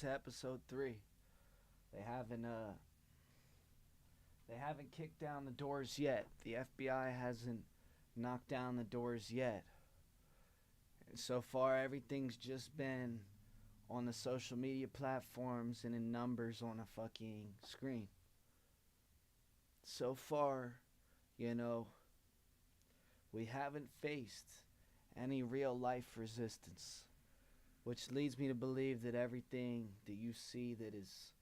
to episode 3. They haven't kicked down the doors yet. The FBI hasn't knocked down the doors yet. And so far, everything's just been on the social media platforms and in numbers on a fucking screen. So far, we haven't faced any real life resistance, which leads me to believe that everything that you see that is,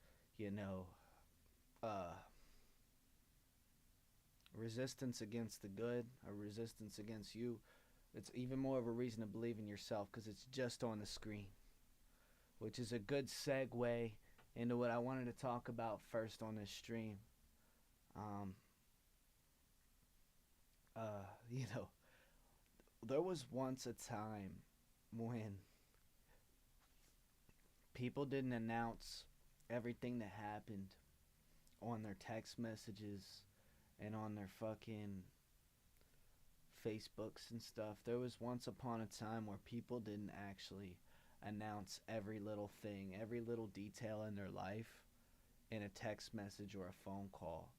resistance against the good or resistance against you, it's even more of a reason to believe in yourself because it's just on the screen, which is a good segue into what I wanted to talk about first on this stream. There was once a time when people didn't announce everything that happened on their text messages and on their fucking Facebooks and stuff. There was once upon a time where people didn't actually announce every little thing, every little detail in their life in a text message or a phone call.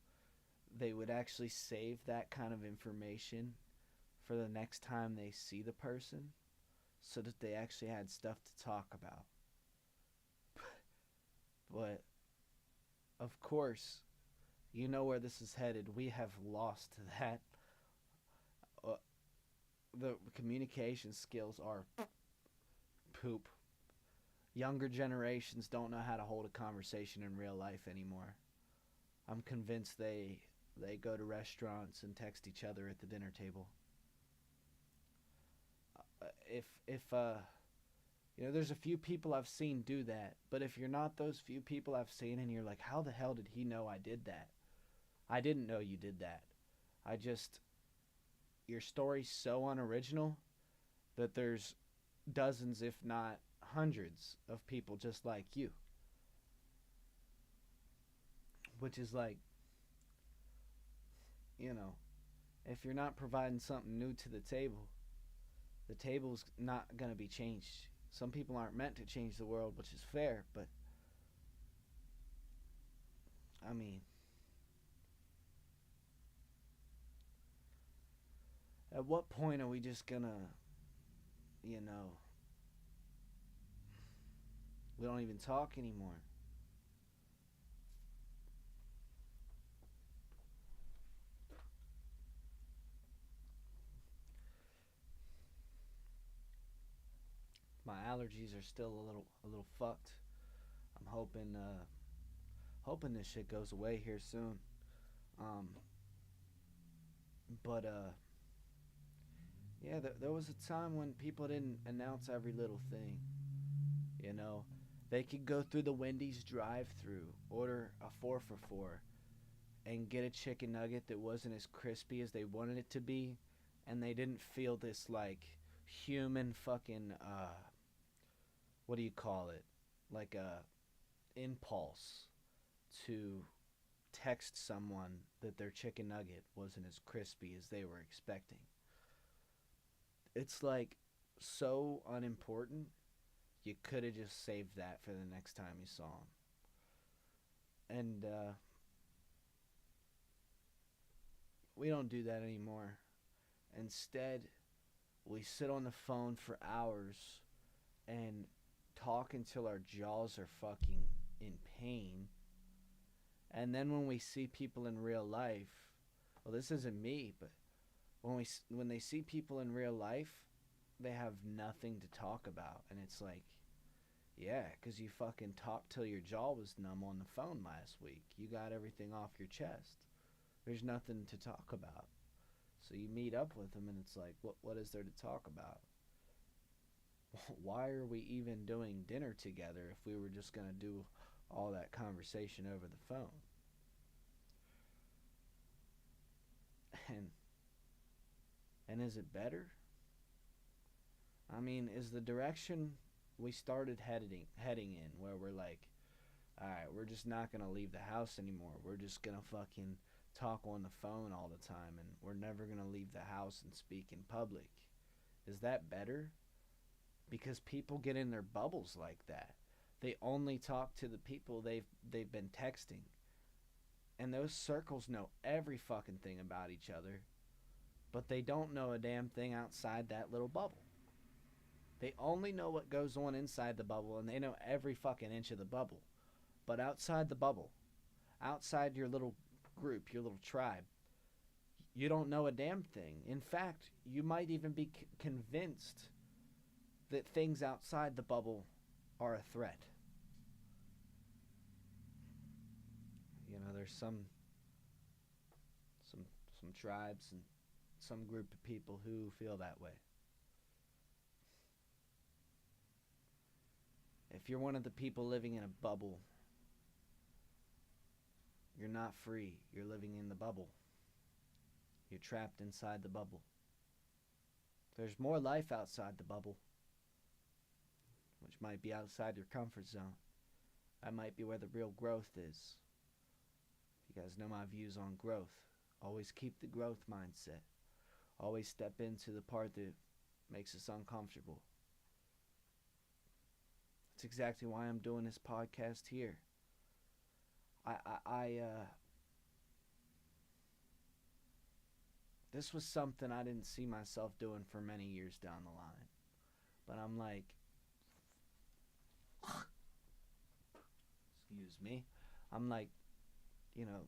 They would actually save that kind of information for the next time they see the person so that they actually had stuff to talk about. But, of course, you know where this is headed. We have lost that. The communication skills are poop. Younger generations don't know how to hold a conversation in real life anymore. I'm convinced they go to restaurants and text each other at the dinner table. There's a few people I've seen do that, but if you're not those few people I've seen and you're like, how the hell did he know I did that? I didn't know you did that. Your story's so unoriginal that there's dozens, if not hundreds, of people just like you. Which is like, if you're not providing something new to the table's not going to be changed. Some people aren't meant to change the world, which is fair, but I mean, at what point are we just gonna, we don't even talk anymore? My allergies are still a little fucked. I'm hoping this shit goes away here soon. But yeah, there was a time when people didn't announce every little thing. They could go through the Wendy's drive-through, order a 4 for $4, and get a chicken nugget that wasn't as crispy as they wanted it to be, and they didn't feel this like human fucking what do you call it? Like a impulse to text someone that their chicken nugget wasn't as crispy as they were expecting. It's like so unimportant. You could have just saved that for the next time you saw him. And we don't do that anymore. Instead, we sit on the phone for hours and talk until our jaws are fucking in pain. And then when we see people in real life, well, this isn't me, but when they see people in real life, they have nothing to talk about. And it's like, yeah, because you fucking talked till your jaw was numb on the phone last week. You got everything off your chest. There's nothing to talk about. So you meet up with them and it's like, what is there to talk about? Why are we even doing dinner together if we were just going to do all that conversation over the phone? And is it better? I mean, is the direction we started heading in where we're like, alright, we're just not going to leave the house anymore. We're just going to fucking talk on the phone all the time and we're never going to leave the house and speak in public. Is that better? Because people get in their bubbles like that. They only talk to the people they've been texting. And those circles know every fucking thing about each other, but they don't know a damn thing outside that little bubble. They only know what goes on inside the bubble, and they know every fucking inch of the bubble. But outside the bubble, outside your little group, your little tribe, you don't know a damn thing. In fact, you might even be convinced that things outside the bubble are a threat. You know, there's some tribes and some group of people who feel that way. If you're one of the people living in a bubble, you're not free. You're living in the bubble. You're trapped inside the bubble. There's more life outside the bubble, which might be outside your comfort zone. That might be where the real growth is. You guys know my views on growth. Always keep the growth mindset. Always step into the part that makes us uncomfortable. That's exactly why I'm doing this podcast here. This was something I didn't see myself doing for many years down the line. But I'm like, excuse me, I'm like, you know,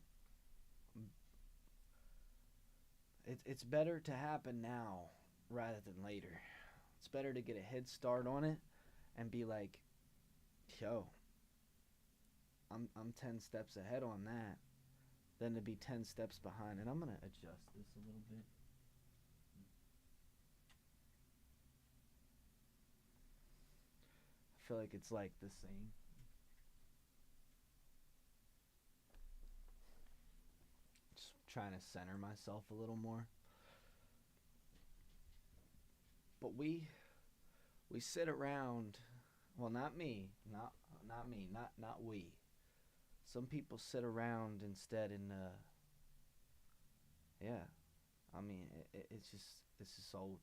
it's better to happen now rather than later. It's better to get a head start on it and be like, yo, I'm 10 steps ahead on that, than to be 10 steps behind. And I'm going to adjust this a little bit. I feel like it's like the same. Just trying to center myself a little more. But we sit around, well, not me, not we. Some people sit around instead and yeah, I mean, it's just old.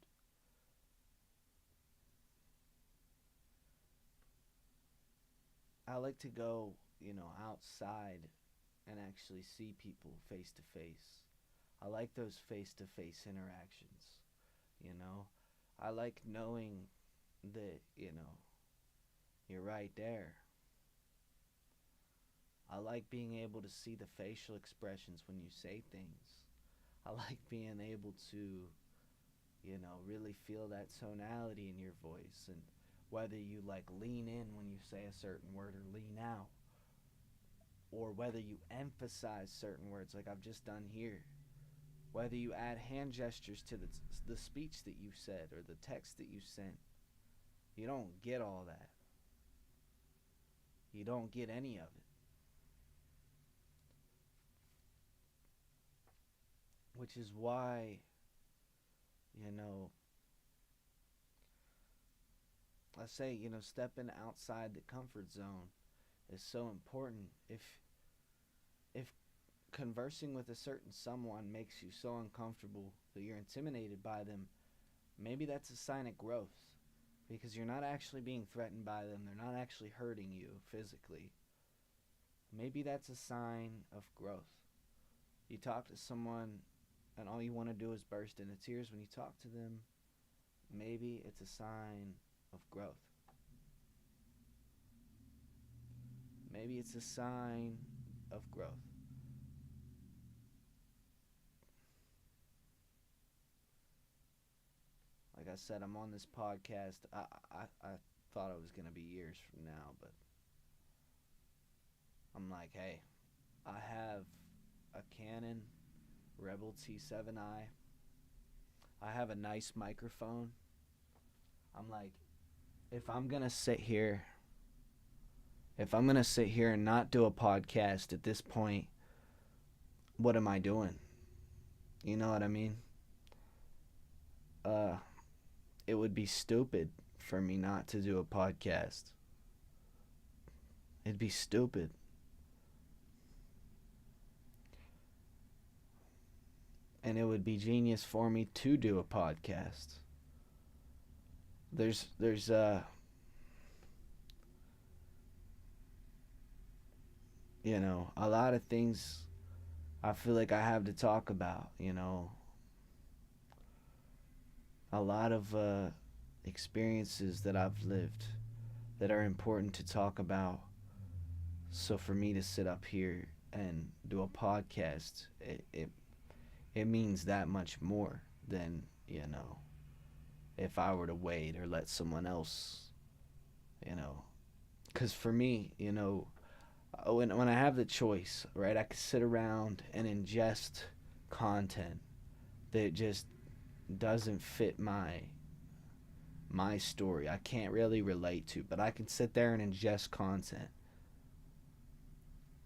I like to go, outside and actually see people face to face. I like those face to face interactions, I like knowing that, you're right there. I like being able to see the facial expressions when you say things. I like being able to, really feel that tonality in your voice, and whether you like lean in when you say a certain word or lean out, or whether you emphasize certain words like I've just done here, whether you add hand gestures to the speech that you said or the text that you sent. You don't get all that. You don't get any of it. Which is why, I say, stepping outside the comfort zone is so important. If conversing with a certain someone makes you so uncomfortable that you're intimidated by them, maybe that's a sign of growth, because you're not actually being threatened by them. They're not actually hurting you physically. Maybe that's a sign of growth. You talk to someone and all you want to do is burst into tears when you talk to them. Maybe it's a sign of growth. Maybe it's a sign of growth. Like I said, I'm on this podcast. I thought it was going to be years from now, but I'm like, hey, I have a Canon Rebel T7i. I have a nice microphone. I'm like, if I'm going to sit here and not do a podcast at this point, what am I doing? You know what I mean? It would be stupid for me not to do a podcast. It'd be stupid. And it would be genius for me to do a podcast. There's a lot of things I feel like I have to talk about, a lot of experiences that I've lived that are important to talk about. So for me to sit up here and do a podcast, it means that much more than, if I were to wait or let someone else, you know. Because for me, when I have the choice, right, I could sit around and ingest content that just doesn't fit my story. I can't really relate to, but I can sit there and ingest content,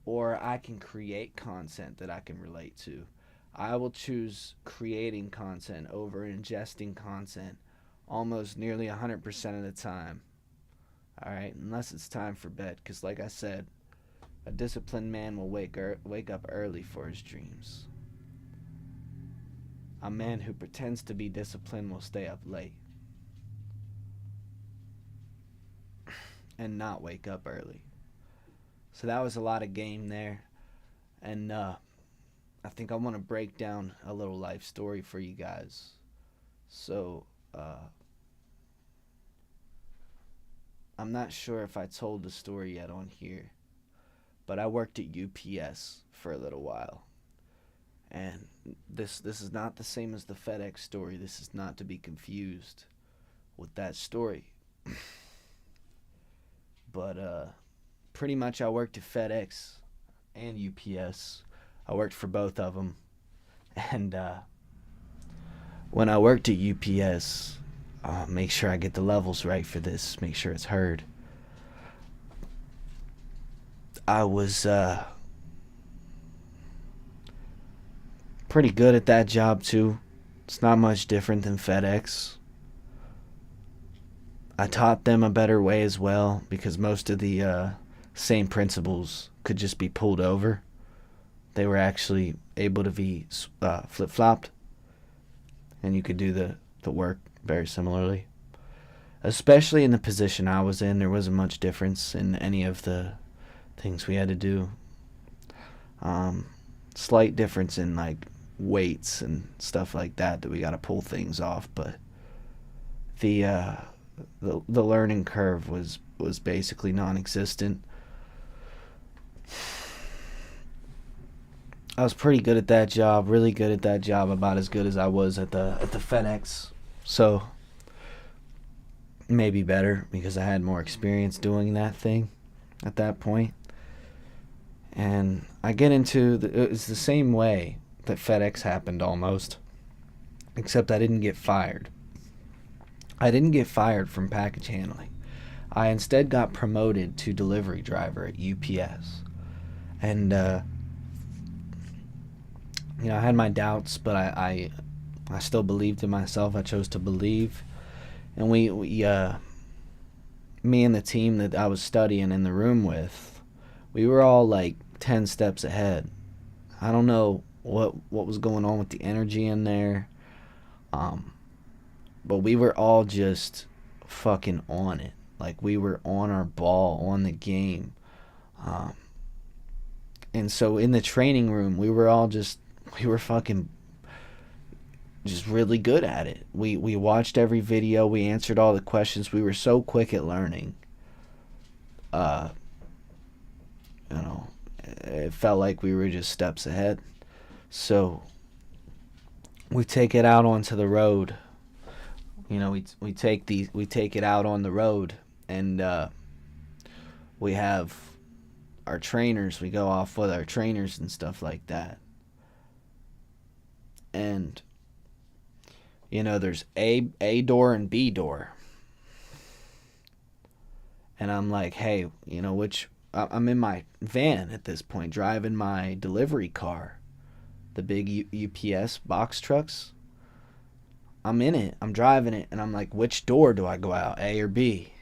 or I can create content that I can relate to. I will choose creating content over ingesting content almost nearly 100% of the time. All right, unless it's time for bed, because like I said, a disciplined man will wake up early for his dreams. A man who pretends to be disciplined will stay up late and not wake up early. So that was a lot of game there. And I think I want to break down a little life story for you guys. So I'm not sure if I told the story yet on here, but I worked at UPS for a little while. And this is not the same as the FedEx story. This is not to be confused with that story. But pretty much I worked at FedEx and UPS. I worked for both of them. And when I worked at UPS, make sure I get the levels right for this, make sure it's heard. I was pretty good at that job too. It's not much different than FedEx. I taught them a better way as well, because most of the same principles could just be pulled over. They were actually able to be flip-flopped, and you could do the work very similarly. Especially in the position I was in, there wasn't much difference in any of the things we had to do. Slight difference in like weights and stuff like that we got to pull things off, but the learning curve was basically non-existent. I was pretty good at that job, really good at that job, about as good as I was at the FedEx. So maybe better, because I had more experience doing that thing at that point. And I get into it's the same way that FedEx happened almost, except I didn't get fired. I didn't get fired from package handling. I instead got promoted to delivery driver at UPS. And I had my doubts, but I still believed in myself. I chose to believe. And we me and the team that I was studying in the room with, we were all like 10 steps ahead. I don't know what was going on with the energy in there. But we were all just fucking on it. Like, we were on our ball, on the game. And so in the training room, we were fucking just really good at it. We watched every video. We answered all the questions. We were so quick at learning. It felt like we were just steps ahead. So we take it out onto the road. We take it out on the road, and we have our trainers. We go off with our trainers and stuff like that. And there's A door and B door. And I'm like, hey, I'm in my van at this point, driving my delivery car, the big UPS box trucks. I'm in it, I'm driving it, and I'm like, which door do I go out, A or B?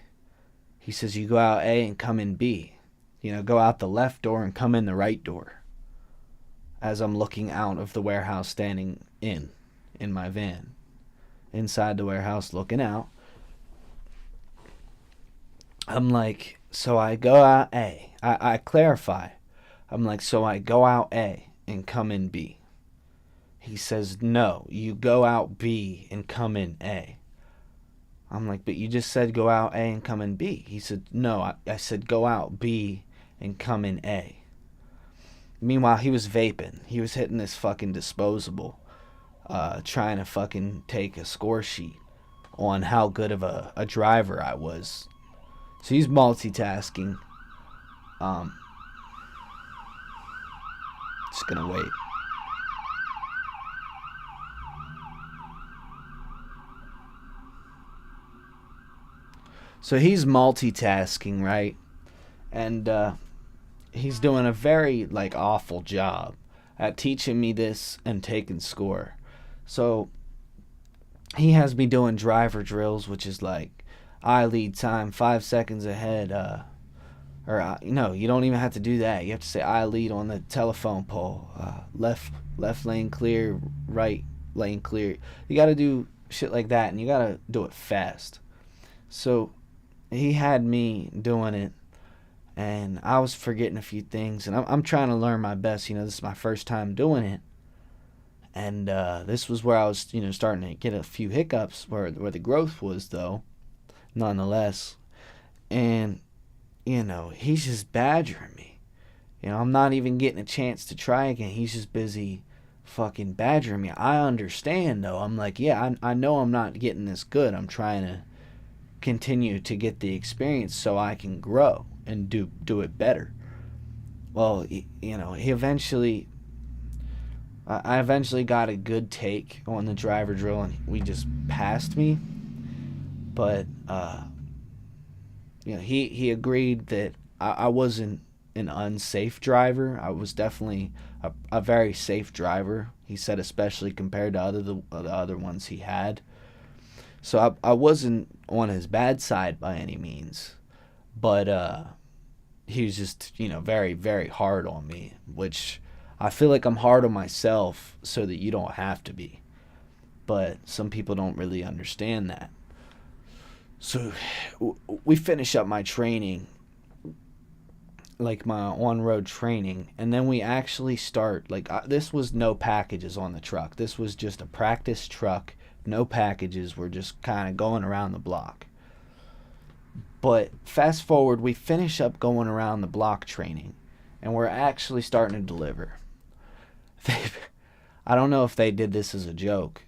He says, you go out A and come in B. Go out the left door and come in the right door. As I'm looking out of the warehouse, standing in my van, inside the warehouse looking out, I'm like, so I go out A. I clarify. I'm like, so I go out A and come in B. He says, no, you go out B and come in A. I'm like, but you just said go out A and come in B. He said, no, I said go out B and come in A. Meanwhile, he was vaping. He was hitting this fucking disposable, trying to fucking take a score sheet on how good of a driver I was. So he's multitasking. Just gonna wait. So he's multitasking, right? And he's doing a very awful job at teaching me this and taking score. So he has me doing driver drills, which is I lead time 5 seconds ahead. No, you don't even have to do that. You have to say I lead on the telephone pole. Left lane clear, right lane clear. You got to do shit like that, and you got to do it fast. So he had me doing it, and I was forgetting a few things, and I'm trying to learn my best. This is my first time doing it, and this was where I was, starting to get a few hiccups where the growth was, though, nonetheless. And he's just badgering me. I'm not even getting a chance to try again. He's just busy fucking badgering me. I understand, though. I'm like, yeah, I know I'm not getting this good. I'm trying to continue to get the experience so I can grow and do it better. Well, he eventually, I eventually got a good take on the driver drill, and we just passed me. But he agreed that I wasn't an unsafe driver. I was definitely a very safe driver. He said, especially compared to the other ones he had. So I wasn't on his bad side by any means, but he was just very, very hard on me, which I feel like I'm hard on myself so that you don't have to be. But some people don't really understand that. So we finish up my training, my on-road training, and then we actually start, this was no packages on the truck. This was just a practice truck, no packages. We're just kind of going around the block. But fast forward, we finish up going around the block training, and we're actually starting to deliver. I don't know if they did this as a joke,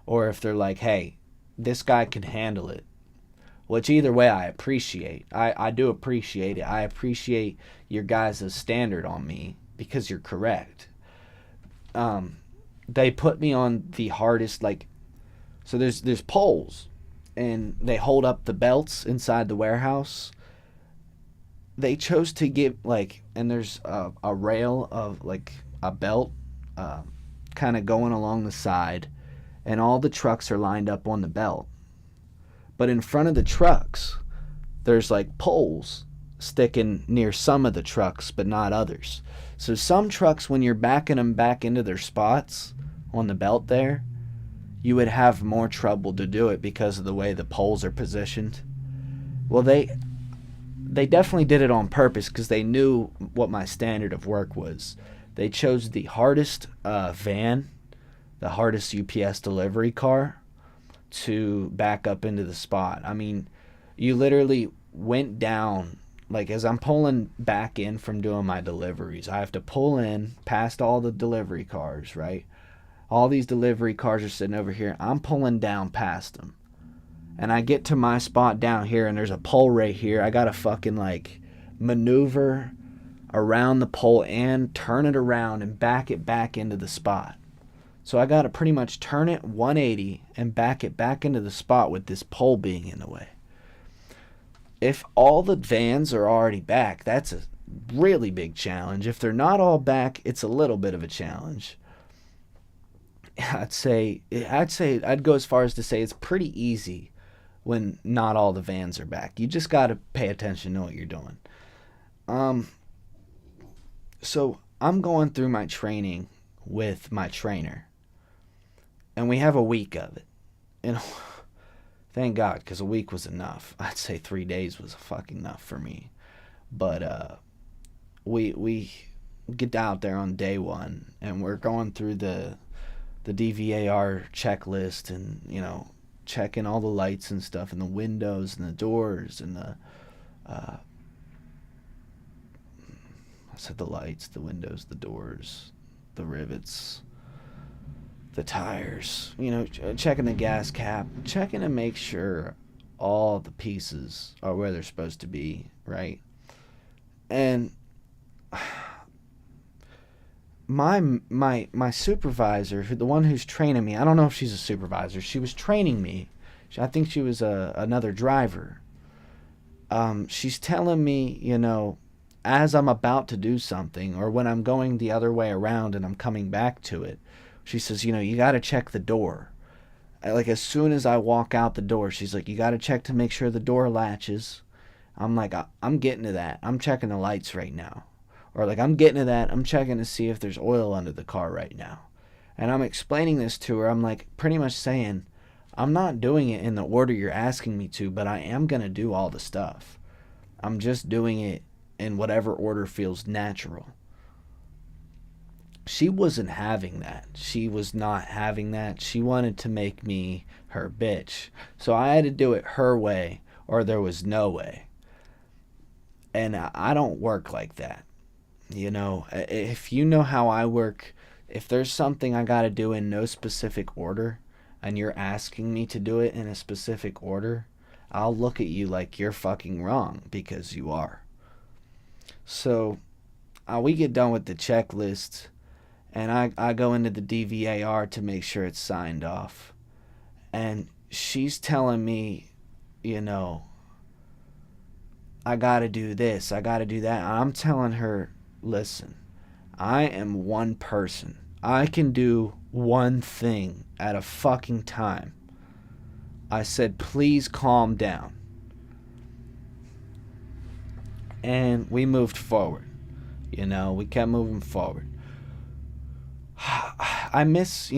or if they're like, hey, this guy can handle it. Which either way I appreciate. I do appreciate it. I appreciate your guys' standard on me because you're correct. They put me on the hardest, so there's poles, and they hold up the belts inside the warehouse. They chose to give, and there's a rail of, a belt kind of going along the side, and all the trucks are lined up on the belt. But in front of the trucks, there's poles sticking near some of the trucks, but not others. So some trucks, when you're backing them back into their spots on the belt there, you would have more trouble to do it because of the way the poles are positioned. Well, they definitely did it on purpose because they knew what my standard of work was. They chose the hardest van, the hardest UPS delivery car, to back up into the spot. I mean, you literally went down, as I'm pulling back in from doing my deliveries, I have to pull in past all the delivery cars, right? All these delivery cars are sitting over here. I'm pulling down past them. And I get to my spot down here, and there's a pole right here. I gotta fucking maneuver around the pole and turn it around and back it back into the spot. So I got to pretty much turn it 180 and back it back into the spot with this pole being in the way. If all the vans are already back, that's a really big challenge. If they're not all back, it's a little bit of a challenge. I'd go as far as to say it's pretty easy when not all the vans are back. You just got to pay attention to what you're doing. So I'm going through my training with my trainer, and we have a week of it. And thank God, because a week was enough. I'd say 3 days was fucking enough for me. But we get out there on day one, and we're going through the DVAR checklist, and checking all the lights and stuff, and the windows and the doors and the I said the lights, the windows, the doors, the rivets, the tires, checking the gas cap, checking to make sure all the pieces are where they're supposed to be, right? And my supervisor, the one who's training me, I don't know if she's a supervisor. She was training me. I think she was another driver. She's telling me, as I'm about to do something, or when I'm going the other way around and I'm coming back to it, she says, you got to check the door. Like, as soon as I walk out the door, she's like, you got to check to make sure the door latches. I'm like, I'm getting to that. I'm checking the lights right now. Or like, I'm getting to that. I'm checking to see if there's oil under the car right now. And I'm explaining this to her. I'm like, pretty much saying, I'm not doing it in the order you're asking me to, but I am going to do all the stuff. I'm just doing it in whatever order feels natural. She wasn't having that. She was not having that. She wanted to make me her bitch. So I had to do it her way, or there was no way. And I don't work like that. If you know how I work, if there's something I got to do in no specific order, and you're asking me to do it in a specific order, I'll look at you like you're fucking wrong, because you are. So we get done with the checklist, and I go into the DVAR to make sure it's signed off. And she's telling me, I got to do this, I got to do that. I'm telling her, listen, I am one person. I can do one thing at a fucking time. I said, please calm down. And we moved forward. We kept moving forward. I miss,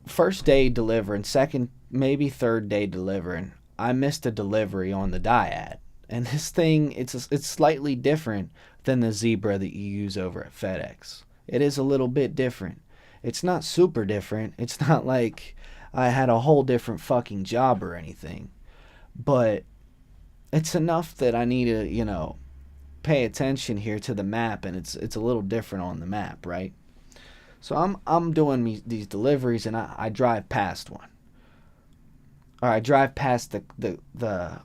first day delivering, second, maybe third day delivering, I missed a delivery on the Dyad. And this thing, it's slightly different than the Zebra that you use over at FedEx. It is a little bit different. It's not super different. It's not like I had a whole different fucking job or anything. But it's enough that I need to, pay attention here to the map, and it's a little different on the map, right? So I'm doing these deliveries, and I drive past one. Or I drive past the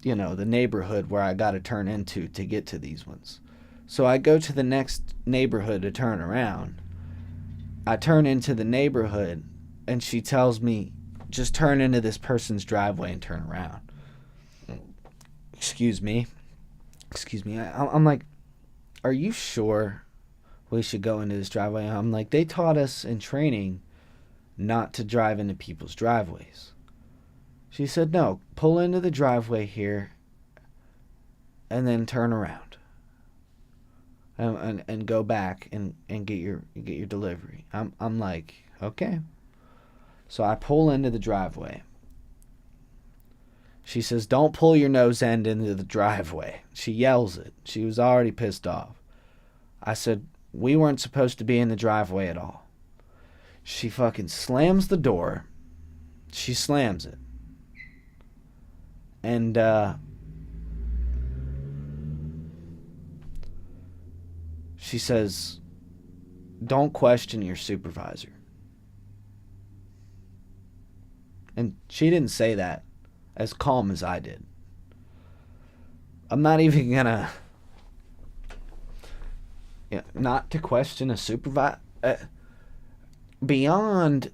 neighborhood where I got to turn into to get to these ones. So I go to the next neighborhood to turn around. I turn into the neighborhood, and she tells me, just turn into this person's driveway and turn around. Excuse me. I'm like, are you sure we should go into this driveway? I'm like, they taught us in training not to drive into people's driveways. She said, no, pull into the driveway here and then turn around and go back and get your delivery. I'm like, okay. So I pull into the driveway. She says, don't pull your nose end into the driveway. She yells it. She was already pissed off. I said, we weren't supposed to be in the driveway at all. She fucking slams the door. She slams it. And, she says, don't question your supervisor. And she didn't say that as calm as I did. I'm not even gonna, not to question a supervisor. Beyond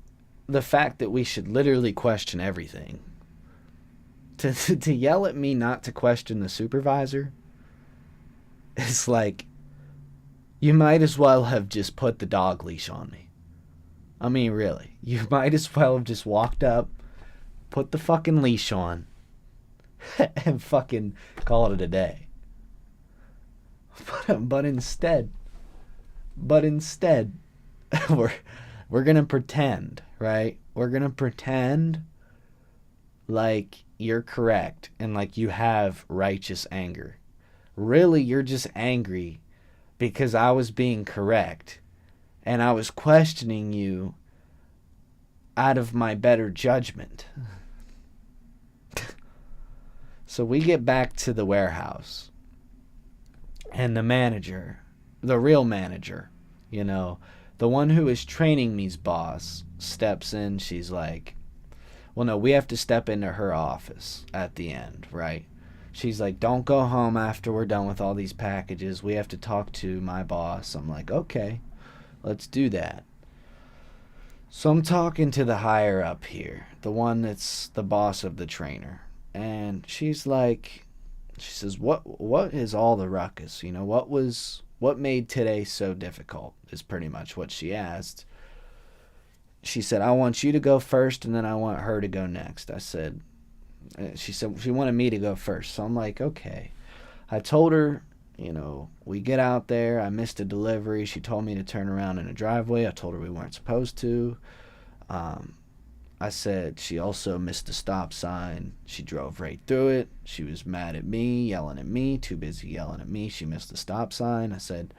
the fact that we should literally question everything, to yell at me not to question the supervisor, it's like, you might as well have just put the dog leash on me. I mean, really, you might as well have just walked up, put the fucking leash on, and fucking call it a day. But instead, we're gonna pretend, right? We're gonna pretend like you're correct and like you have righteous anger. Really, you're just angry because I was being correct and I was questioning you out of my better judgment. So we get back to the warehouse, and the manager, the real manager, the one who is training me's boss, steps in. She's like, well, no, we have to step into her office at the end, right? She's like, don't go home after we're done with all these packages. We have to talk to my boss. I'm like, okay, let's do that. So I'm talking to the higher up here, the one that's the boss of the trainer. And she says, what is all the ruckus? What made today so difficult is pretty much what she asked. She said, I want you to go first, and then I want her to go next. She said she wanted me to go first. So I'm like, okay. I told her, we get out there. I missed a delivery. She told me to turn around in a driveway. I told her we weren't supposed to. I said she also missed a stop sign. She drove right through it. She was mad at me, yelling at me, too busy yelling at me. She missed the stop sign. I said,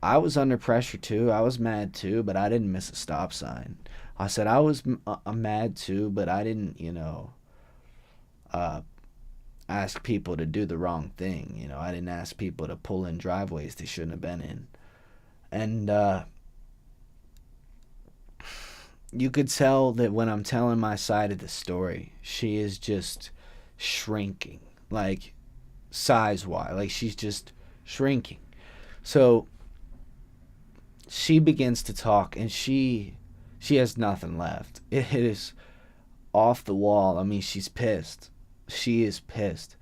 I was under pressure too. I was mad too, but I didn't miss a stop sign. I said I was mad too, but I didn't, ask people to do the wrong thing. I didn't ask people to pull in driveways they shouldn't have been in. And you could tell that when I'm telling my side of the story, she is just shrinking, like size-wise. Like she's just shrinking. So she begins to talk, and she has nothing left. It is off the wall. I mean, she's pissed. She is pissed.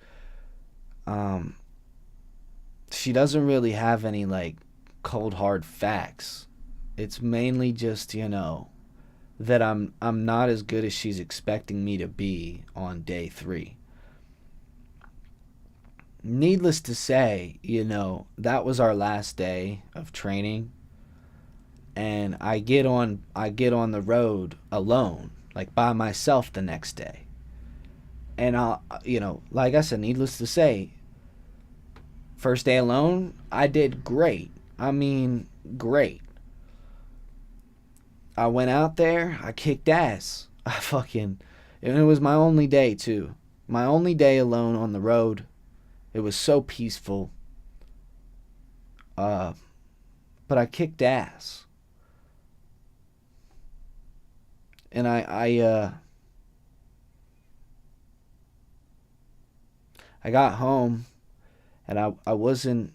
She doesn't really have any like cold hard facts. It's mainly just, that I'm not as good as she's expecting me to be on day 3. Needless to say, that was our last day of training. And I get on the road alone, like by myself the next day. And like I said, needless to say, first day alone, I did great. I mean, great. I went out there, I kicked ass. And it was my only day too. My only day alone on the road. It was so peaceful. But I kicked ass. And I got home, and I wasn't,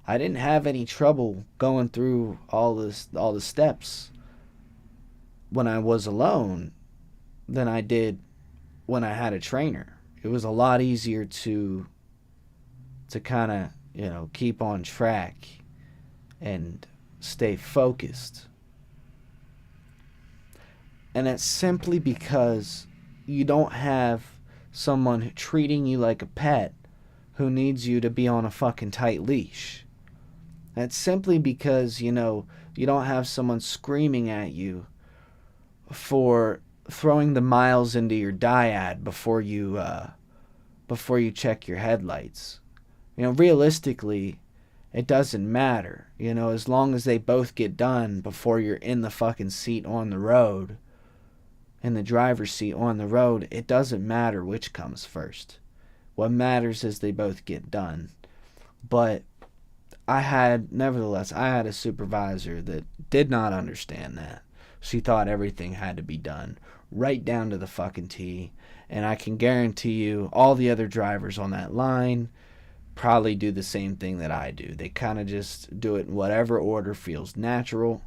I didn't have any trouble going through all the steps when I was alone than I did when I had a trainer. It was a lot easier to kind of, keep on track and stay focused. And it's simply because you don't have someone treating you like a pet who needs you to be on a fucking tight leash. That's simply because, you don't have someone screaming at you for throwing the miles into your diad before you check your headlights. Realistically, it doesn't matter, as long as they both get done before you're in the fucking seat on the road. In the driver's seat on the road, it doesn't matter which comes first. What matters is they both get done. But nevertheless, I had a supervisor that did not understand that. She thought everything had to be done right down to the fucking T. And I can guarantee you all the other drivers on that line probably do the same thing that I do. They kind of just do it in whatever order feels natural.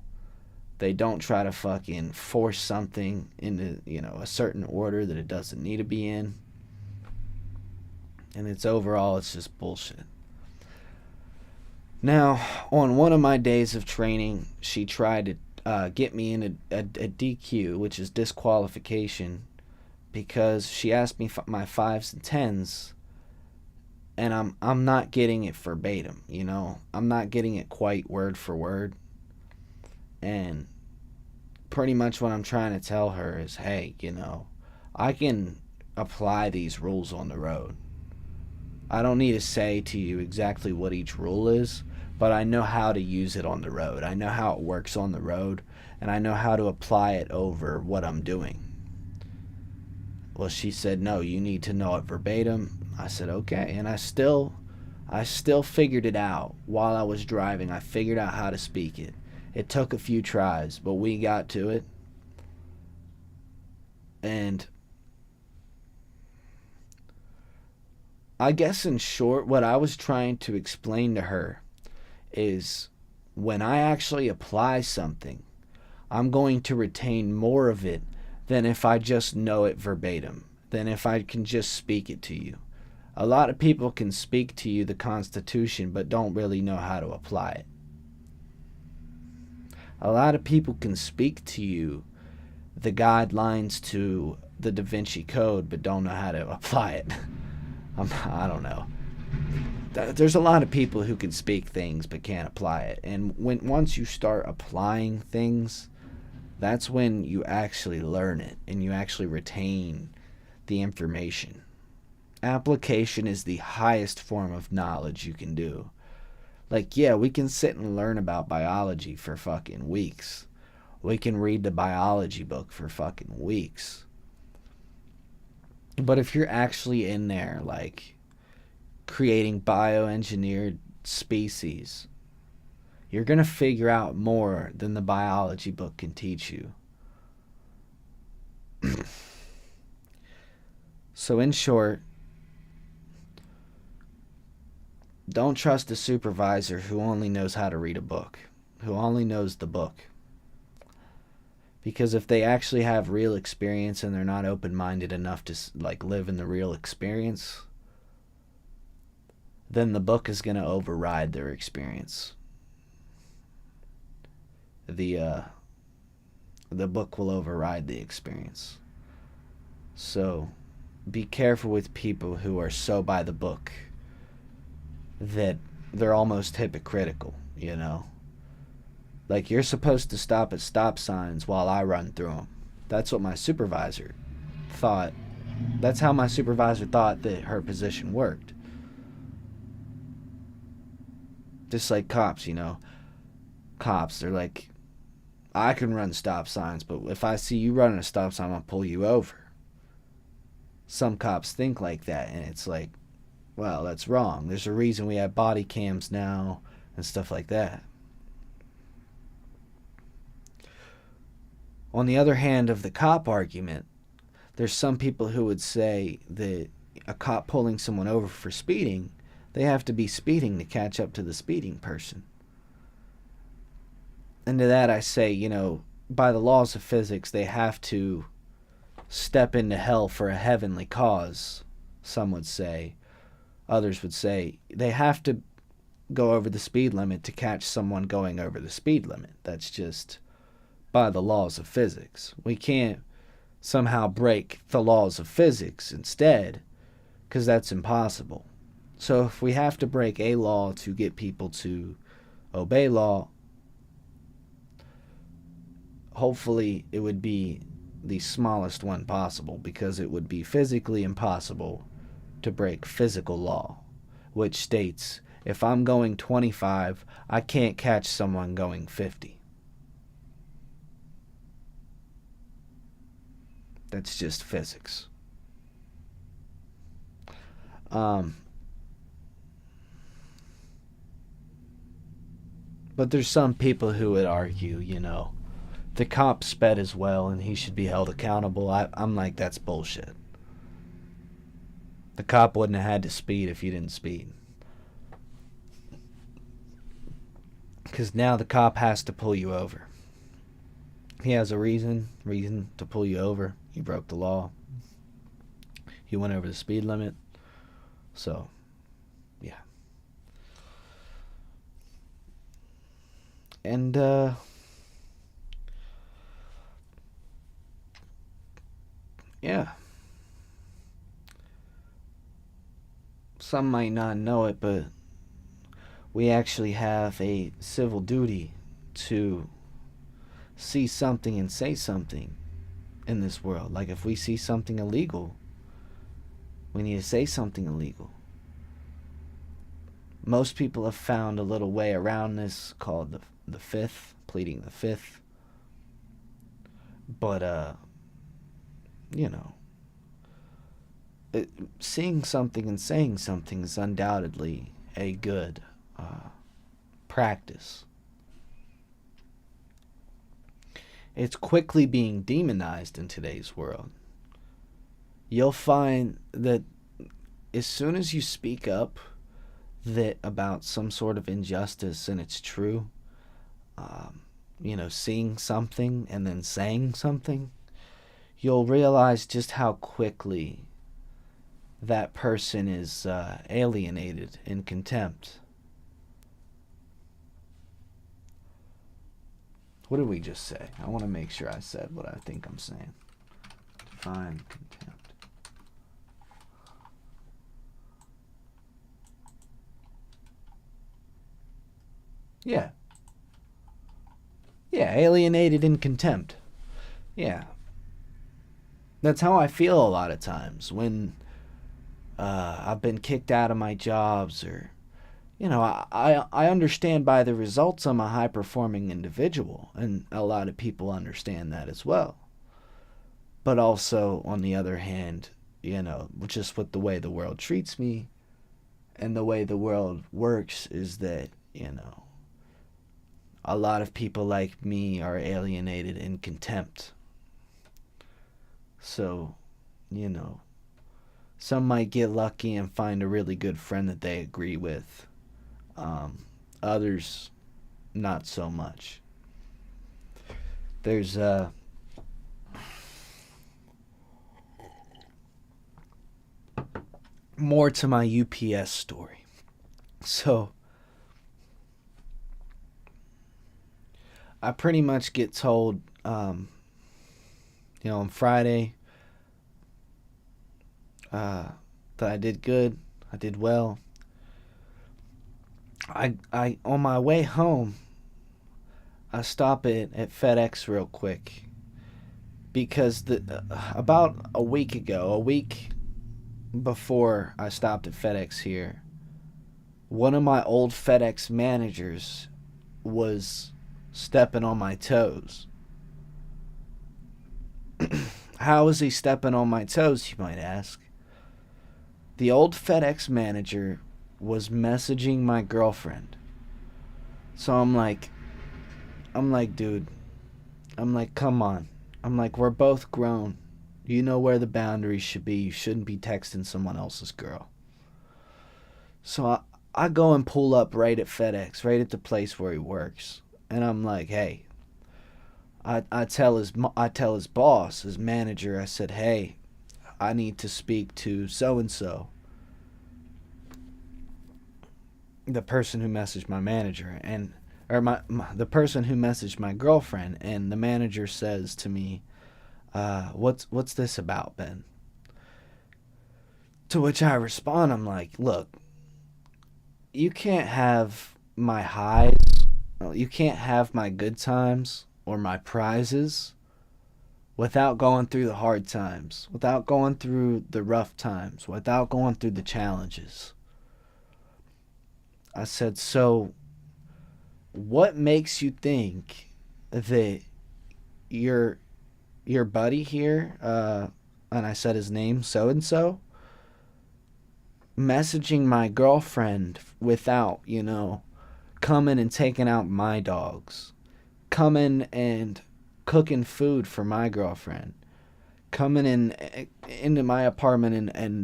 They don't try to fucking force something into, a certain order that it doesn't need to be in. And it's just bullshit. Now, on one of my days of training, she tried to get me in a DQ, which is disqualification, because she asked me my 5s and 10s, and I'm not getting it verbatim, I'm not getting it quite word for word. And pretty much what I'm trying to tell her is, hey, I can apply these rules on the road. I don't need to say to you exactly what each rule is, but I know how to use it on the road. I know how it works on the road, and I know how to apply it over what I'm doing. Well, she said, no, you need to know it verbatim. I said, okay. And I still figured it out while I was driving. I figured out how to speak it. It took a few tries, but we got to it. And I guess in short, what I was trying to explain to her is when I actually apply something, I'm going to retain more of it than if I just know it verbatim, than if I can just speak it to you. A lot of people can speak to you the Constitution but don't really know how to apply it. A lot of people can speak to you the guidelines to the Da Vinci Code but don't know how to apply it. I don't know. There's a lot of people who can speak things but can't apply it. And once you start applying things, that's when you actually learn it and you actually retain the information. Application is the highest form of knowledge you can do. Like, yeah, we can sit and learn about biology for fucking weeks. We can read the biology book for fucking weeks. But if you're actually in there, like, creating bioengineered species, you're going to figure out more than the biology book can teach you. So in short, don't trust a supervisor who only knows how to read a book, who only knows the book. Because if they actually have real experience and they're not open-minded enough to like live in the real experience, then the book is going to override their experience. The book will override the experience. So be careful with people who are so by the book that they're almost hypocritical, you know? Like, you're supposed to stop at stop signs while I run through them. That's what my supervisor thought. That's how my supervisor thought that her position worked. Just like cops, you know? Cops, they're like, I can run stop signs, but if I see you running a stop sign, I'm going to pull you over. Some cops think like that, and it's like, well, that's wrong. There's a reason we have body cams now and stuff like that. On the other hand of the cop argument, there's some people who would say that a cop pulling someone over for speeding, they have to be speeding to catch up to the speeding person. And to that I say, you know, by the laws of physics, they have to step into hell for a heavenly cause, some would say. Others would say they have to go over the speed limit to catch someone going over the speed limit. That's just by the laws of physics. We can't somehow break the laws of physics instead, because that's impossible. So if we have to break a law to get people to obey law, hopefully it would be the smallest one possible, because it would be physically impossible to break physical law, which states if I'm going 25, I can't catch someone going 50. That's just physics. But there's some people who would argue, you know, the cop sped as well and he should be held accountable. I'm like, that's bullshit. The cop wouldn't have had to speed if you didn't speed. Because now the cop has to pull you over. He has a reason to pull you over. You broke the law. You went over the speed limit. So, yeah. And, yeah. Some might not know it, but we actually have a civil duty to see something and say something in this world. Like, if we see something illegal, we need to say something illegal. Most people have found a little way around this called the fifth, pleading the fifth. But, you know, seeing something and saying something is undoubtedly a good practice. It's quickly being demonized in today's world. You'll find that as soon as you speak up about some sort of injustice and it's true, seeing something and then saying something, you'll realize just how quickly that person is alienated in contempt. What did we just say? I want to make sure I said what I think I'm saying. Define contempt. Yeah. Yeah, alienated in contempt. Yeah. That's how I feel a lot of times when I've been kicked out of my jobs, or, I understand by the results I'm a high-performing individual, and a lot of people understand that as well. But also, on the other hand, just with the way the world treats me and the way the world works is that, a lot of people like me are alienated in contempt. So, some might get lucky and find a really good friend that they agree with. Others, not so much. There's more to my UPS story. So, I pretty much get told, on Friday, that I did good, I did well. I on my way home, I stop at FedEx real quick because about a week before I stopped at FedEx here, one of my old FedEx managers was stepping on my toes. How is he stepping on my toes, you might ask? The old FedEx manager was messaging my girlfriend. So I'm like, dude, come on. We're both grown. You know where the boundaries should be. You shouldn't be texting someone else's girl. So I go and pull up right at FedEx, right at the place where he works. And I'm like, hey, I tell his boss, his manager, I said, hey, I need to speak to so-and-so. The person who messaged my manager, the person who messaged my girlfriend, and the manager says to me, what's this about, Ben? To which I respond, I'm like, look, you can't have my highs, you can't have my good times or my prizes without going through the hard times, without going through the rough times, without going through the challenges. I said, so what makes you think that your buddy here, and I said his name, so-and-so, messaging my girlfriend without, coming and taking out my dogs, coming and cooking food for my girlfriend, coming into my apartment and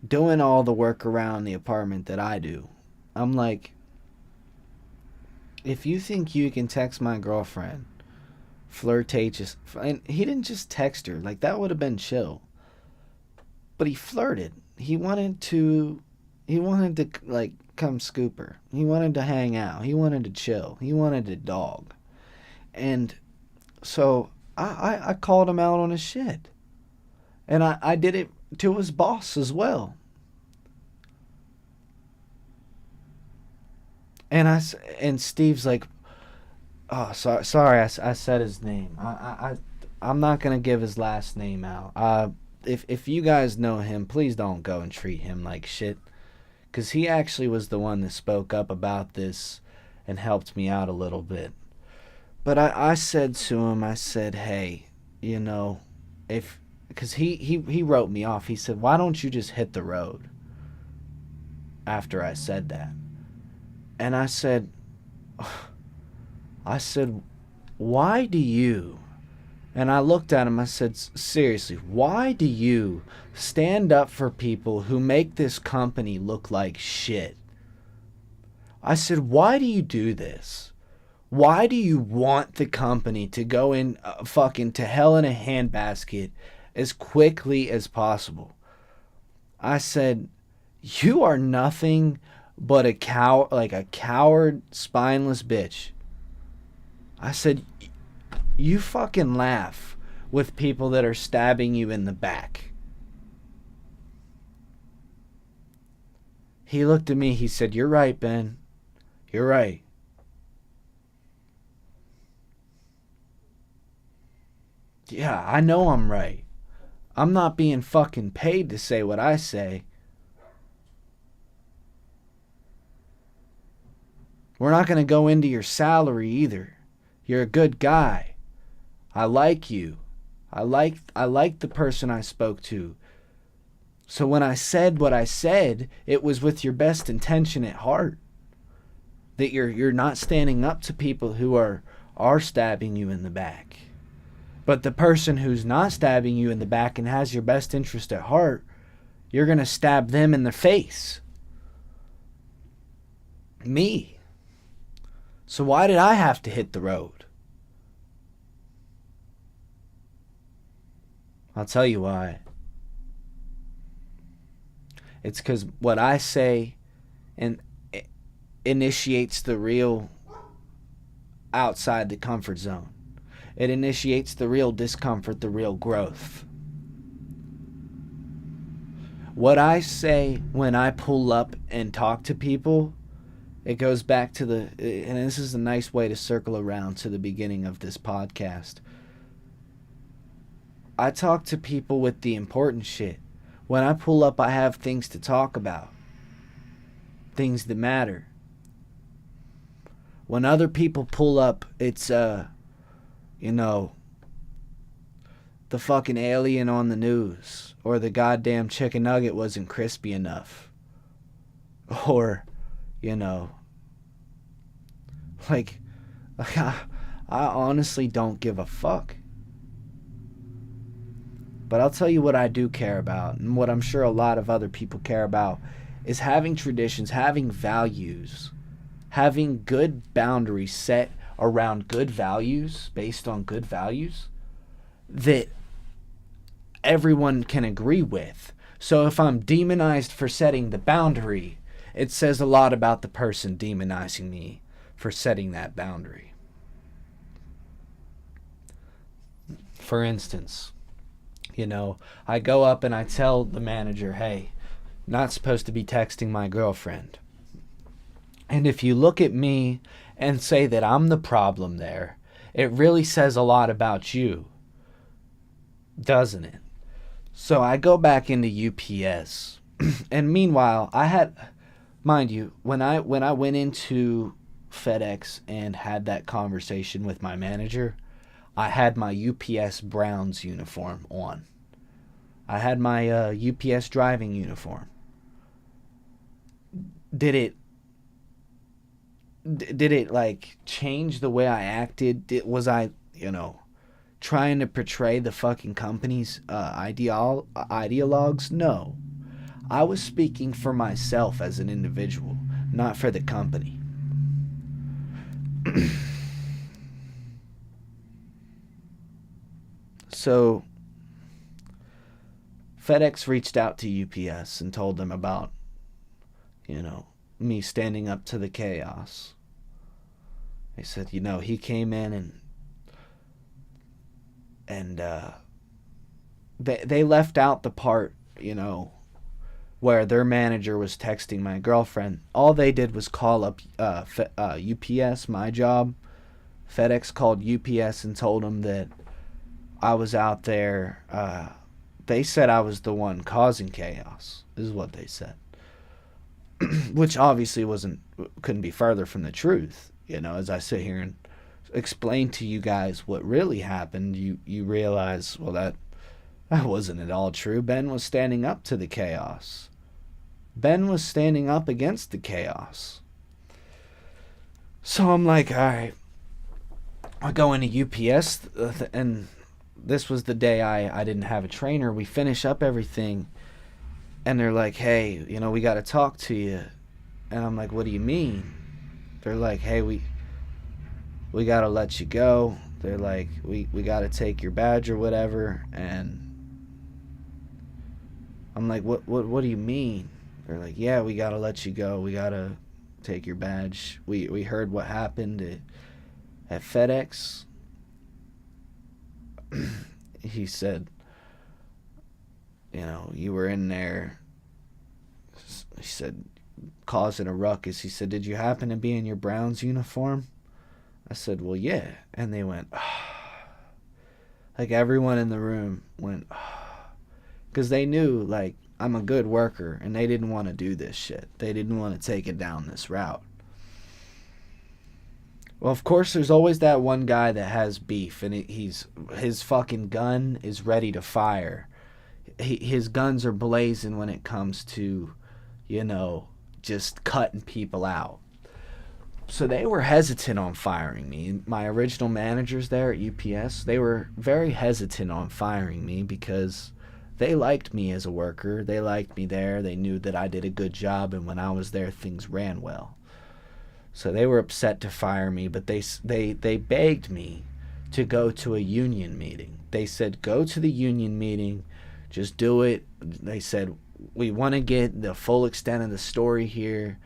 doing all the work around the apartment that I do. I'm like, if you think you can text my girlfriend, flirtatious, and he didn't just text her, like that would have been chill, but he flirted. He wanted to like come scoop her. He wanted to hang out. He wanted to chill. He wanted a dog. And so I called him out on his shit. And I did it to his boss as well. And Steve's like, oh, sorry, I said his name. I'm not gonna give his last name out. If you guys know him, please don't go and treat him like shit, because he actually was the one that spoke up about this and helped me out a little bit. But I said to him, I said, hey, you know, if, because he wrote me off. He said, why don't you just hit the road? After I said that. And I said, why do you, and I looked at him, I said, seriously, why do you stand up for people who make this company look like shit? I said, why do you do this? Why do you want the company to go in fucking to hell in a handbasket as quickly as possible? I said, you are nothing but a coward, spineless bitch. I said, you fucking laugh with people that are stabbing you in the back. He looked at me, he said, you're right, Ben. You're right. Yeah, I know I'm right. I'm not being fucking paid to say what I say. We're not going to go into your salary either. You're a good guy. I like you. I like the person I spoke to. So when I said what I said, it was with your best intention at heart. That you're not standing up to people who are stabbing you in the back. But the person who's not stabbing you in the back and has your best interest at heart, you're going to stab them in the face. Me. So why did I have to hit the road? I'll tell you why. It's because what I say initiates the real outside the comfort zone. It initiates the real discomfort, the real growth. What I say when I pull up and talk to people, it goes back to and this is a nice way to circle around to the beginning of this podcast. I talk to people with the important shit. When I pull up, I have things to talk about. Things that matter. When other people pull up, it's, the fucking alien on the news. Or the goddamn chicken nugget wasn't crispy enough. Or, I honestly don't give a fuck. But I'll tell you what I do care about, and what I'm sure a lot of other people care about, is having traditions, having values, having good boundaries set around good values, based on good values, that everyone can agree with. So if I'm demonized for setting the boundary, it says a lot about the person demonizing me for setting that boundary. For instance, I go up and I tell the manager, hey, not supposed to be texting my girlfriend. And if you look at me and say that I'm the problem there, it really says a lot about you, doesn't it? So I go back into UPS. And meanwhile, I had, mind you, when I went into FedEx and had that conversation with my manager, I had my UPS Browns uniform on. I had my UPS driving uniform. Did it like change the way I acted? Was I, trying to portray the fucking company's ideologues? No. I was speaking for myself as an individual, not for the company. So FedEx reached out to UPS and told them about, me standing up to the chaos. They said, he came in and they left out the part, where their manager was texting my girlfriend. All they did was call up UPS, my job. FedEx called UPS and told them that I was out there. They said I was the one causing chaos, is what they said. which obviously couldn't be further from the truth. As I sit here and explain to you guys what really happened, you realize, well, that wasn't at all true. Ben was standing up to the chaos. Ben was standing up against the chaos. So I'm like, all right. I go into UPS, and this was the day I didn't have a trainer. We finish up everything, and they're like, hey, we got to talk to you. And I'm like, what do you mean? They're like, hey, we got to let you go. They're like, we got to take your badge or whatever. And I'm like, what do you mean? They're like, yeah, we got to let you go. We got to take your badge. We heard what happened at FedEx. He said, you were in there. He said, causing a ruckus. He said, did you happen to be in your Browns uniform? I said, well, yeah. And they went, like everyone in the room went, because they knew, like, I'm a good worker, and they didn't want to do this shit. They didn't want to take it down this route. Well, of course, there's always that one guy that has beef, and his fucking gun is ready to fire. His guns are blazing when it comes to, just cutting people out. So they were hesitant on firing me. My original managers there at UPS, they were very hesitant on firing me because they liked me as a worker. They liked me there. They knew that I did a good job, and when I was there, things ran well. So they were upset to fire me, but they begged me to go to a union meeting. They said, go to the union meeting, just do it. They said, we want to get the full extent of the story here.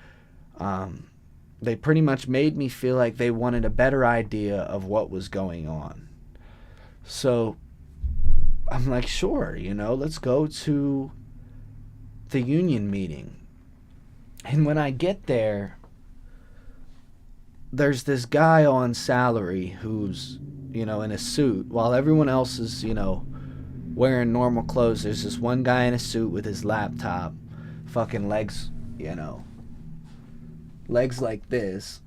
They pretty much made me feel like they wanted a better idea of what was going on. So I'm like, sure, let's go to the union meeting. And when I get there, there's this guy on salary who's, in a suit, while everyone else is, wearing normal clothes. There's this one guy in a suit with his laptop, fucking legs, legs like this.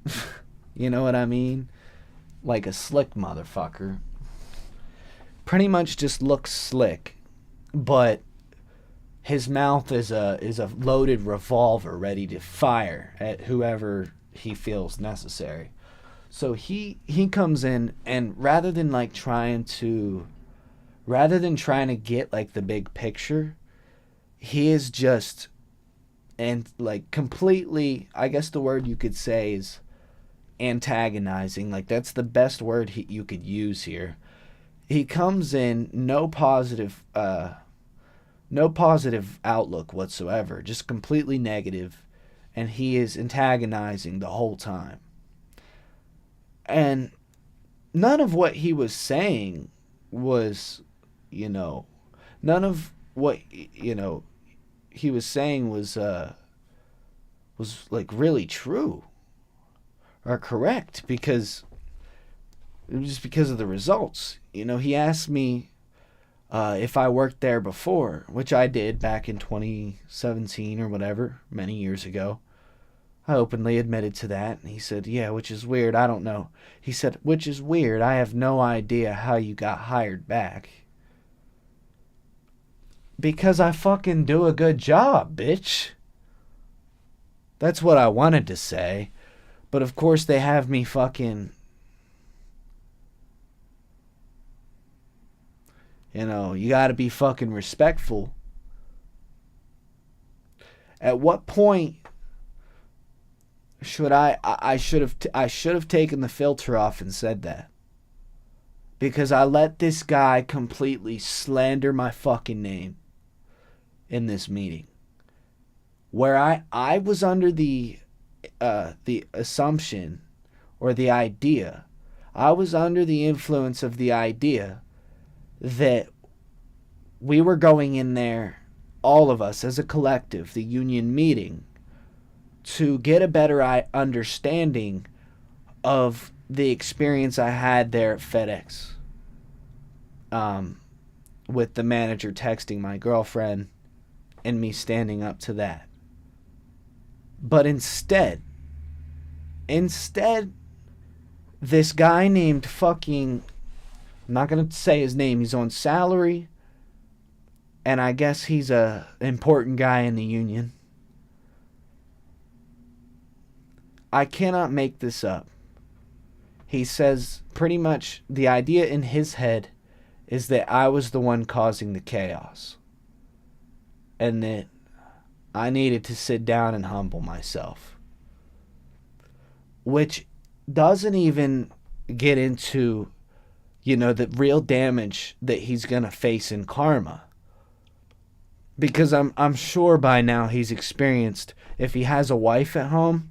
You know what I mean? Like a slick motherfucker. Pretty much just looks slick, but his mouth is a loaded revolver ready to fire at whoever he feels necessary. So he comes in, and rather than trying to get like the big picture, he is just completely, I guess the word you could say is antagonizing. Like, that's the best word you could use here. He comes in no positive outlook whatsoever, just completely negative, and he is antagonizing the whole time. And none of what he was saying was, none of what, he was saying was like really true or correct, because it was just because of the results. He asked me if I worked there before, which I did back in 2017 or whatever, many years ago. I openly admitted to that, and he said, yeah, which is weird, I don't know. He said, which is weird, I have no idea how you got hired back. Because I fucking do a good job, bitch. That's what I wanted to say. But of course they have me fucking, you gotta be fucking respectful. At what point should I should have taken the filter off and said that? Because I let this guy completely slander my fucking name in this meeting, where I was under the assumption, or the idea, I was under the influence of the idea that we were going in there, all of us as a collective, the union meeting, to get a better understanding of the experience I had there at FedEx, with the manager texting my girlfriend and me standing up to that. But instead, this guy named fucking, I'm not going to say his name, he's on salary, and I guess he's a important guy in the union. I cannot make this up. He says pretty much the idea in his head is that I was the one causing the chaos. And that I needed to sit down and humble myself. Which doesn't even get into, the real damage that he's going to face in karma. Because I'm sure by now he's experienced, if he has a wife at home,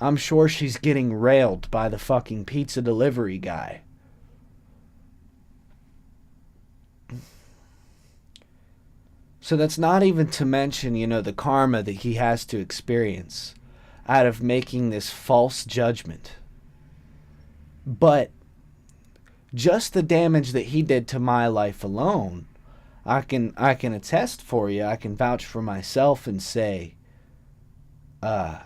I'm sure she's getting railed by the fucking pizza delivery guy. So that's not even to mention, the karma that he has to experience out of making this false judgment. But just the damage that he did to my life alone, I can attest for you. I can vouch for myself and say that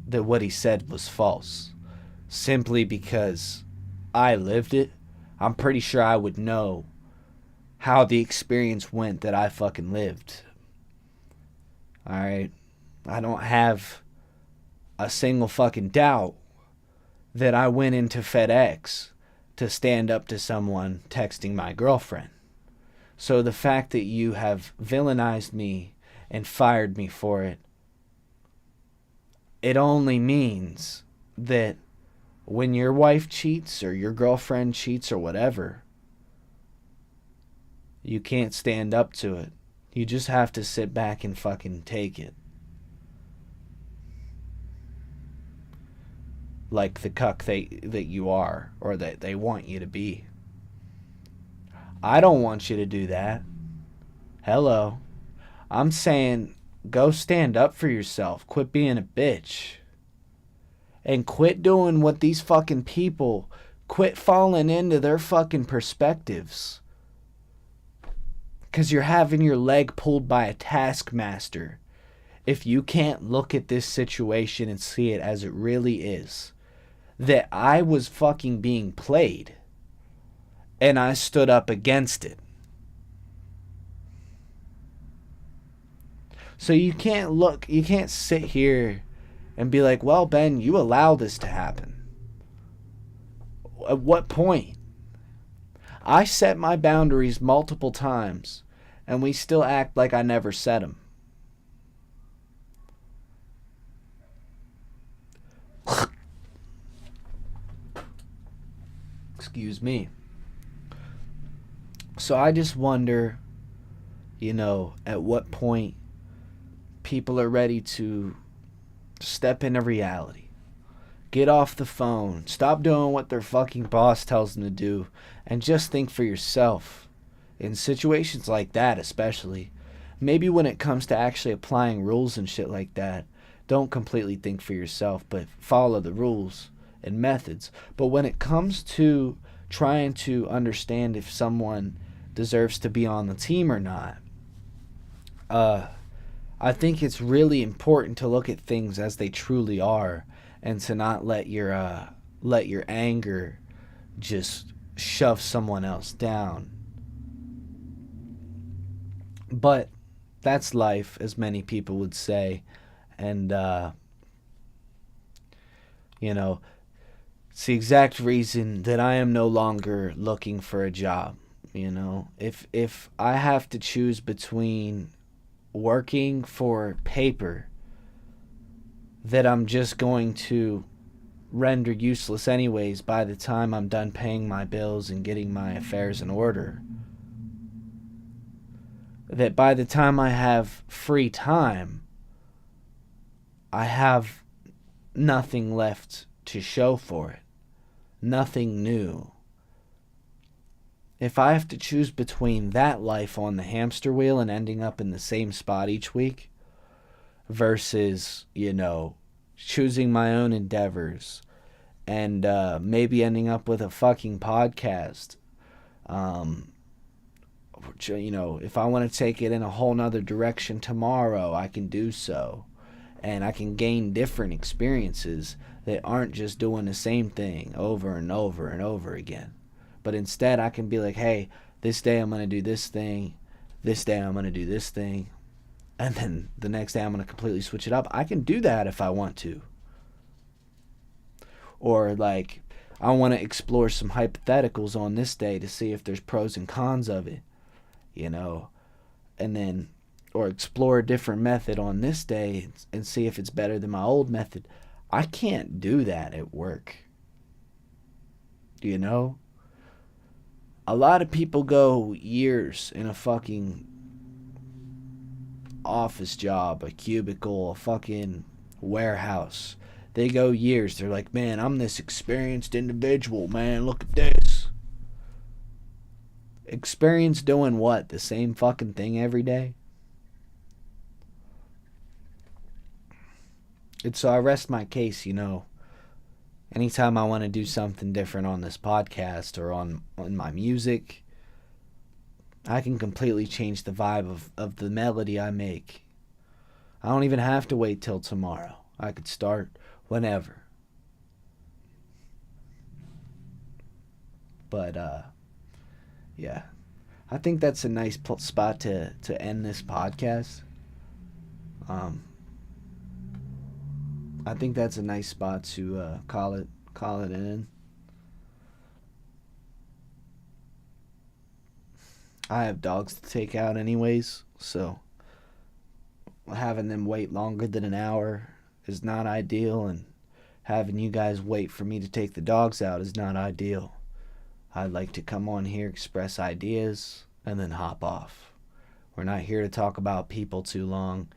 what he said was false. Simply because I lived it. I'm pretty sure I would know how the experience went that I fucking lived. Alright? I don't have a single fucking doubt that I went into FedEx to stand up to someone texting my girlfriend. So the fact that you have villainized me and fired me for it, it only means that when your wife cheats or your girlfriend cheats or whatever, you can't stand up to it. You just have to sit back and fucking take it. Like the cuck that you are, or that they want you to be. I don't want you to do that. Hello. I'm saying go stand up for yourself. Quit being a bitch. And quit doing what these fucking people, quit falling into their fucking perspectives. Because you're having your leg pulled by a taskmaster if you can't look at this situation and see it as it really is. That I was fucking being played. And I stood up against it. So you can't sit here and be like, well, Ben, you allow this to happen. At what point? I set my boundaries multiple times, and we still act like I never set them. Excuse me. So I just wonder, at what point people are ready to step into reality. Get off the phone. Stop doing what their fucking boss tells them to do. And just think for yourself. In situations like that especially. Maybe when it comes to actually applying rules and shit like that, don't completely think for yourself, but follow the rules and methods. But when it comes to trying to understand if someone deserves to be on the team or not, I think it's really important to look at things as they truly are, and to not let your anger just shove someone else down. But that's life, as many people would say, and it's the exact reason that I am no longer looking for a job. If I have to choose between working for paper that I'm just going to render useless anyways by the time I'm done paying my bills and getting my affairs in order, that by the time I have free time, I have nothing left to show for it. Nothing new. If I have to choose between that life on the hamster wheel and ending up in the same spot each week versus, choosing my own endeavors and maybe ending up with a fucking podcast, if I want to take it in a whole nother direction tomorrow, I can do so. and I can gain different experiences that aren't just doing the same thing over and over and over again. But instead I can be like, hey, this day I'm going to do this thing, this day I'm going to do this thing, and then the next day I'm going to completely switch it up. I can do that if I want to. Or like, I want to explore some hypotheticals on this day to see if there's pros and cons of it, you know, and then, or explore a different method on this day and see if it's better than my old method. I can't do that at work, you know. A lot of people go years in a fucking office job, a cubicle, a fucking warehouse. They go years. They're like, man, I'm this experienced individual, man. Look at this. Experience doing what? The same fucking thing every day? And so I rest my case, you know. Anytime I want to do something different on this podcast or on my music, I can completely change the vibe of the melody I make. I don't even have to wait till tomorrow. I could start whenever. But, yeah. I think that's a nice spot to end this podcast. I think that's a nice spot to call it in. I have dogs to take out anyways, so having them wait longer than an hour is not ideal, and having you guys wait for me to take the dogs out is not ideal. I'd like to come on here, express ideas, and then hop off. We're not here to talk about people too long.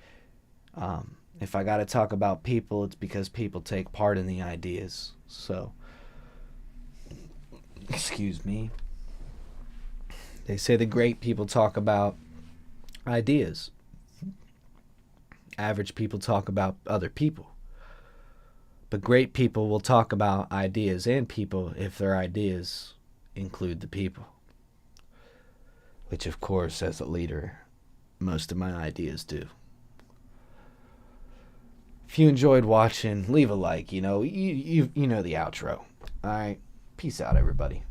If I gotta talk about people, it's because people take part in the ideas. So, excuse me. They say the great people talk about ideas. Average people talk about other people. But great people will talk about ideas and people if their ideas include the people. Which, of course, as a leader, most of my ideas do. If you enjoyed watching, leave a like, you know the outro. Alright, peace out, everybody.